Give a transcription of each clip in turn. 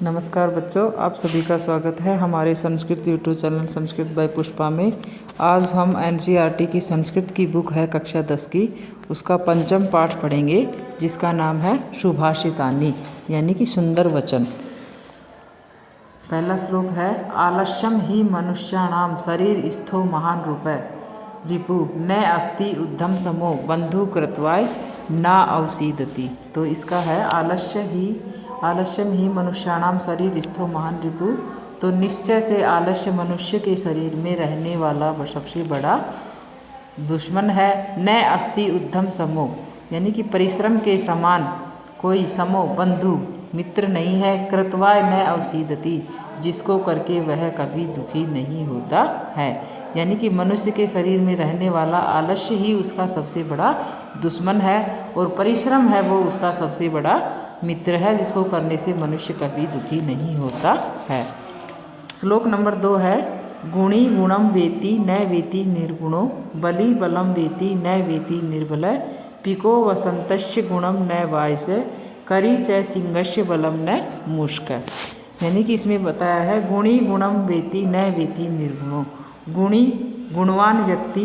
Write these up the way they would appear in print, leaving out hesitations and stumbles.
नमस्कार बच्चों, आप सभी का स्वागत है हमारे Sanskrit YouTube channel Sanskrit by Pushpa में। आज हम एनसीईआरटी की संस्कृत की बुक है कक्षा 10 की, उसका पंचम पाठ पढ़ेंगे जिसका नाम है सुभाषितानि यानी कि सुंदर वचन। पहला श्लोक है आलस्यम ही मनुष्याणाम शरीर स्थो महान रूपे रिपु न अस्ति उद्धम समो बंधु कृत्वाय ना अवसीदति। तो इसका है आलस्यम ही मनुष्याणाम शरीर स्थो महान रिपु। तो निश्चय से आलस्य मनुष्य के शरीर में रहने वाला सबसे बड़ा दुश्मन है। न अस्ति उद्धम समो यानी कि परिश्रम के समान कोई समो बंधु मित्र नहीं है। कृतवाय न अवसीदति जिसको करके वह कभी दुखी नहीं होता है। यानी कि मनुष्य के शरीर में रहने वाला आलस्य ही उसका सबसे बड़ा दुश्मन है और परिश्रम है वो उसका सबसे बड़ा मित्र है, जिसको करने से मनुष्य कभी दुखी नहीं होता है। श्लोक नंबर 2 है गुणी गुणम वेति न वेति निर्गुणो बलि बलम वेति न वेति निर्बल पिको वसंतस्य गुणम न वायसे करी च सिंहस्य बलम न मुष्क। यानी कि इसमें बताया है गुणी गुणम वेति न वेति निर्गुणो। गुणी गुणवान व्यक्ति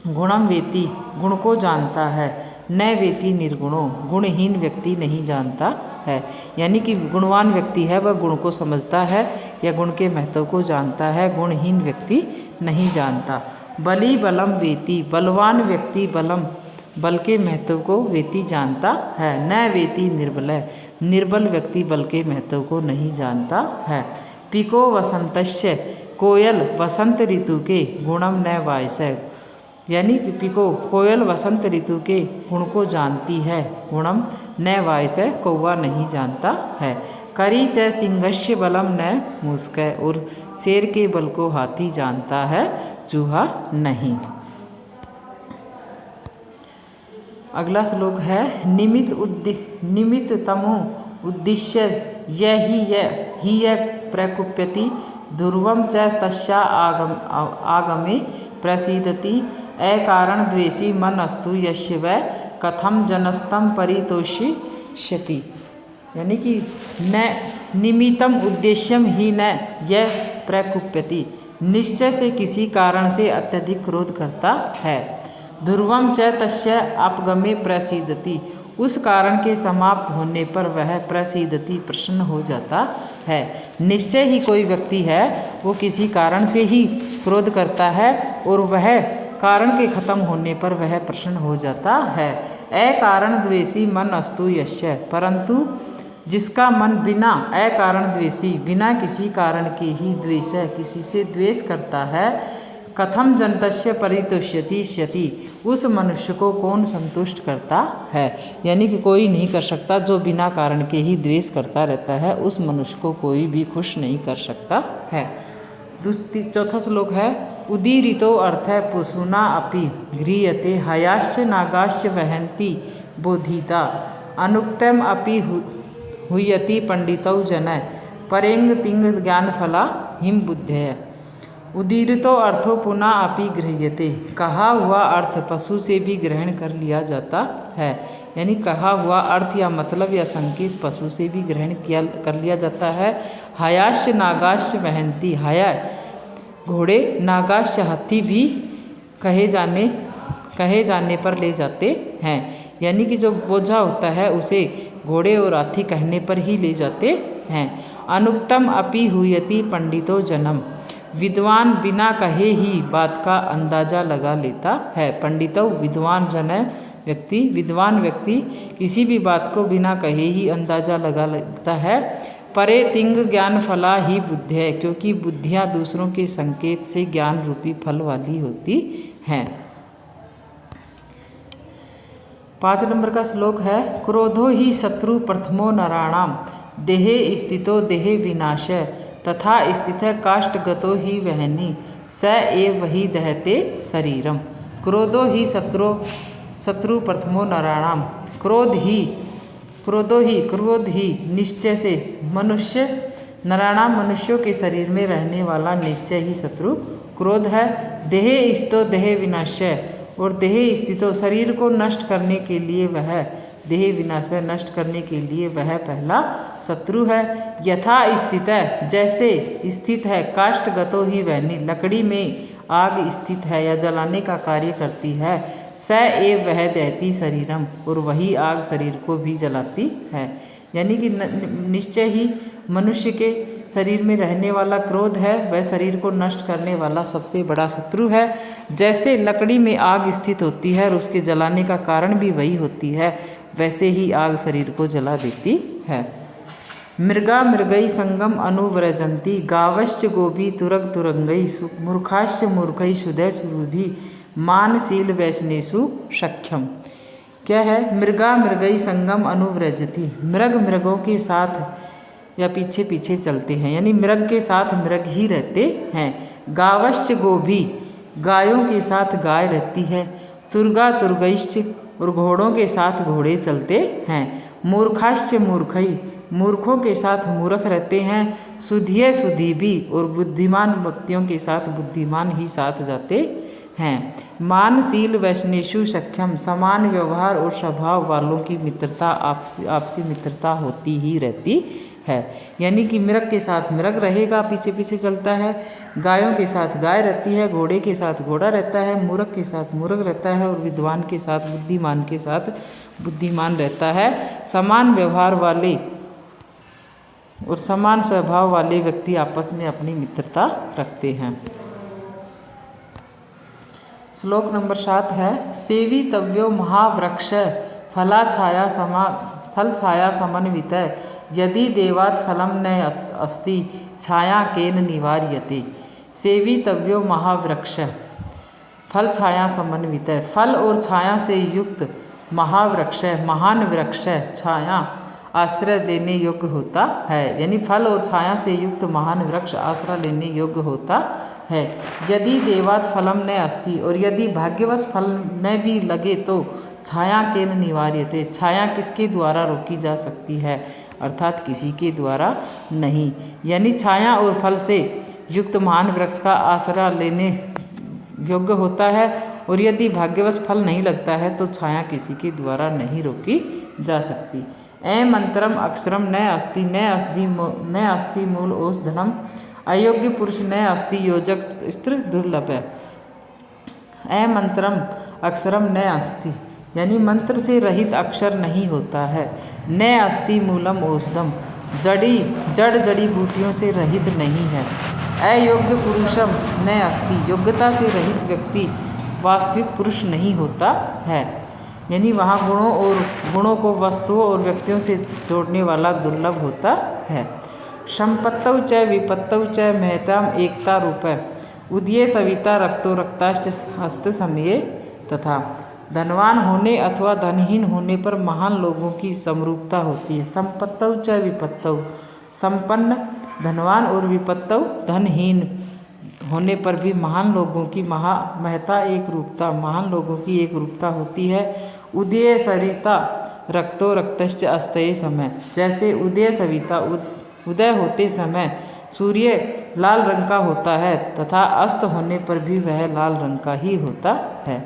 गुणम वेति गुण को जानता है, न वेति निर्गुणो गुणहीन व्यक्ति नहीं जानता है। यानी कि गुणवान व्यक्ति है वह गुण को समझता है या गुण के महत्व को जानता है, गुणहीन व्यक्ति नहीं जानता। बलि बलम वेति बलवान व्यक्ति बल के महत्व को वेति जानता है, न वेति निर्बल निर्बल व्यक्ति बल के महत्व को नहीं जानता है। पिको वसंतस्य कोयल वसंत ऋतु के गुणम न वायसे यानी पिको कोयल वसंत ऋतु के गुण को जानती है, गुणम न वायसे कौवा नहीं जानता है। करी च सिंहस्य बलम न मुस्क और शेर के बल को हाथी जानता है, चूहा नहीं। अगला श्लोक है निमित्त तमो उद्देश्य य प्रकुप्यति ध्रुवम च तस्या आगमे प्रसीदति अकारण द्वेषी मन अस्तु यस्य वै कथम जनस्तम परितोषिष्यति। यानी कि न निमित्तम उद्देश्यम ही न यह प्रकुप्यति निश्चय से किसी कारण से अत्यधिक क्रोध करता है। ध्रुवम च तस्य अपगमे प्रसीदति उस कारण के समाप्त होने पर वह प्रसीदति प्रसन्न हो जाता है। निश्चय ही कोई व्यक्ति है वो किसी कारण से ही क्रोध करता है और वह कारण के खत्म होने पर वह प्रसन्न हो जाता है। अकारण द्वेषी मन अस्तु यस्य परंतु जिसका मन बिना अकारण द्वेषी बिना किसी कारण के ही द्वेष है, किसी से द्वेष करता है। कथम जनतस्य परितोष्यति उस मनुष्य को कौन संतुष्ट करता है। यानी कि कोई नहीं कर सकता, जो बिना कारण के ही द्वेष करता रहता है उस मनुष्य को कोई भी खुश नहीं कर सकता है। चौथा श्लोक है उदीरितो अर्थ पुसुना अपि गृह्यते हयाश्च नागाश्च वहन्ति बोधिता अनुक्तम अपि हुयति पंडितौ जन परेंग तिंग ज्ञानफला हिम बुद्धय। उदीरितो अर्थो पुनः अपि गृह्यते कहा हुआ अर्थ पशु से भी ग्रहण कर लिया जाता है। यानी कहा हुआ अर्थ या मतलब या संकेत पशु से भी ग्रहण कर लिया जाता है। हयाश्च नागाश्च वहन्ति हया घोड़े नागाश्च हाथी भी कहे जाने पर ले जाते हैं। यानी कि जो बोझा होता है उसे घोड़े और हाथी कहने पर ही ले जाते हैं। अनुक्तम अपि हुयति पंडितो जनम विद्वान बिना कहे ही बात का अंदाजा लगा लेता है। पंडितो विद्वान विद्वान व्यक्ति किसी भी बात को बिना कहे ही अंदाजा लगा लेता है। परे तिंग ज्ञान फला ही बुद्धि है क्योंकि बुद्धियाँ दूसरों के संकेत से ज्ञान रूपी फल वाली होती हैं। 5 नंबर का श्लोक है क्रोधो ही शत्रु प्रथमो नराणाम देहे स्थितो देहे विनाश तथा स्थित काष्ठगतो ही वहनी स एव वही दहते शरीरम। क्रोधो ही शत्रु प्रथमो नराणाम क्रोध ही निश्चय से नराणाम मनुष्यों के शरीर में रहने वाला निश्चय ही शत्रु क्रोध है। देहे स्थितो देहे विनाश और देहे स्थितो शरीर को नष्ट करने के लिए वह देह विनाशय नष्ट करने के लिए वह पहला शत्रु है। यथा स्थित है, जैसे स्थित है, काष्ठगतो ही वहनी, लकड़ी में आग स्थित है या जलाने का कार्य करती है। स एव वह दहती शरीरम, और वही आग शरीर को भी जलाती है। यानी कि निश्चय ही मनुष्य के शरीर में रहने वाला क्रोध है वह शरीर को नष्ट करने वाला सबसे बड़ा शत्रु है। जैसे लकड़ी में आग स्थित होती है और उसके जलाने का कारण भी वही होती है, वैसे ही आग शरीर को जला देती है। मृगा मृगई संगम अनुव्रजंती, गावश्च गोभी तुरग तुरंगई, मूर्खाश्च मूर्खई शुदय सुरुभि, मानशील वैष्णेषु सख्यम। क्या है? मृगा मृगई संगम अनुव्रजती, मृग मृगों के साथ या पीछे पीछे चलते हैं, यानी मृग के साथ मृग ही रहते हैं। गावश्च गोभी, गायों के साथ गाय रहती है। तुर्गा तुर्गैश्च, और घोड़ों के साथ घोड़े चलते हैं। मूर्खाश्च मूर्खई, मूर्खों के साथ मूर्ख रहते हैं। सुधिय सुधीबी, और बुद्धिमान व्यक्तियों के साथ बुद्धिमान ही साथ जाते हैं। मानशील वैष्णेषु सख्यम, समान व्यवहार और स्वभाव वालों की मित्रता, आपसी मित्रता होती ही रहती है। यानी कि मृग के साथ मृग रहेगा, पीछे पीछे चलता है। गायों के साथ गाय रहती है, घोड़े के साथ घोड़ा रहता है, मूर्ख के साथ मूर्ख रहता है, और विद्वान के साथ बुद्धिमान के साथ बुद्धिमान रहता है। समान व्यवहार वाले और समान स्वभाव वाले व्यक्ति आपस में अपनी मित्रता रखते हैं। श्लोक नंबर 7 है, सेवितव्यो महावृक्ष फल छाया समन्वित, यदि देवात् फलम न अस्ति छाया केन निवार्यते। सेवितव्यो महावृक्ष फल छाया समन्वित, फल और छाया से युक्त महावृक्ष, महान वृक्ष छाया आश्रय लेने योग्य होता है। यानी फल और छाया से युक्त महान वृक्ष आश्रय लेने योग्य होता है। यदि देवात् फलम न अस्ति, और यदि भाग्यवश फल न भी लगे तो छाया केन निवार्यते, छाया किसके द्वारा रोकी जा सकती है, अर्थात किसी के द्वारा नहीं। यानी छाया और फल से युक्त महान वृक्ष का आश्रय लेने योग्य होता है, और यदि भाग्यवश फल नहीं लगता है तो छाया किसी के द्वारा नहीं रोकी जा सकती। ए मंत्रम अक्षरम न अस्ति मूल औषधनम, अयोग्य पुरुष न अस्ति योजक स्त्र दुर्लभ। ए मंत्रम अक्षरम न अस्ति, यानी मंत्र से रहित अक्षर नहीं होता है। न अस्ति मूलम औषधम, जड़ी बूटियों से रहित नहीं है। अयोग्य पुरुषम न अस्ति, योग्यता से रहित व्यक्ति वास्तविक पुरुष नहीं होता है। यानी वहाँ गुणों को वस्तुओं और व्यक्तियों से जोड़ने वाला दुर्लभ होता है। संपत्तौ च विपत्तौ च महताम एकता रूप, उदये सविता रक्तो रक्ताश्च हस्त समये तथा। धनवान होने अथवा धनहीन होने पर महान लोगों की समरूपता होती है। संपत्तौ च विपत्तौ, संपन्न धनवान और विपत्तौ धनहीन होने पर भी महान लोगों की महता एक रूपता, महान लोगों की एक रूपता होती है। उदय सरिता रक्तो रक्तश्च अस्तये समय, जैसे उदय सविता उदय होते समय सूर्य लाल रंग का होता है तथा अस्त होने पर भी वह लाल रंग का ही होता है।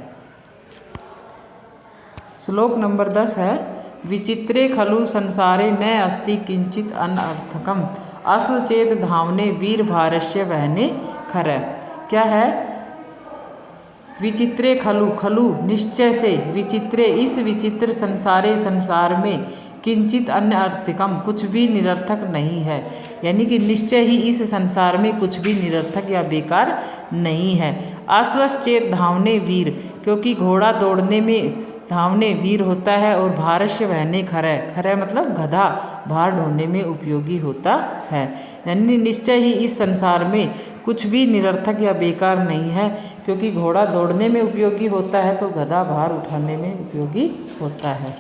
श्लोक नंबर 10 है, विचित्रे खलु संसारे न अस्ति किंचित अनर्थकम, अश्वचेत धावने वीर भारस्य वहने खर। क्या है? विचित्रे खलु निश्चय से, विचित्रे इस विचित्र संसारे संसार में, किंचित अन्य अर्थकम कुछ भी निरर्थक नहीं है। यानी कि निश्चय ही इस संसार में कुछ भी निरर्थक या बेकार नहीं है। अश्वचेत धावने वीर, क्योंकि घोड़ा दौड़ने में धावने वीर होता है, और भारस्य वहने खर मतलब गधा भार ढोने में उपयोगी होता है। यानी निश्चय ही इस संसार में कुछ भी निरर्थक या बेकार नहीं है, क्योंकि घोड़ा दौड़ने में उपयोगी होता है तो गधा भार उठाने में उपयोगी होता है।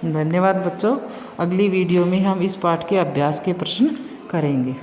धन्यवाद बच्चों, अगली वीडियो में हम इस पाठ के अभ्यास के प्रश्न करेंगे।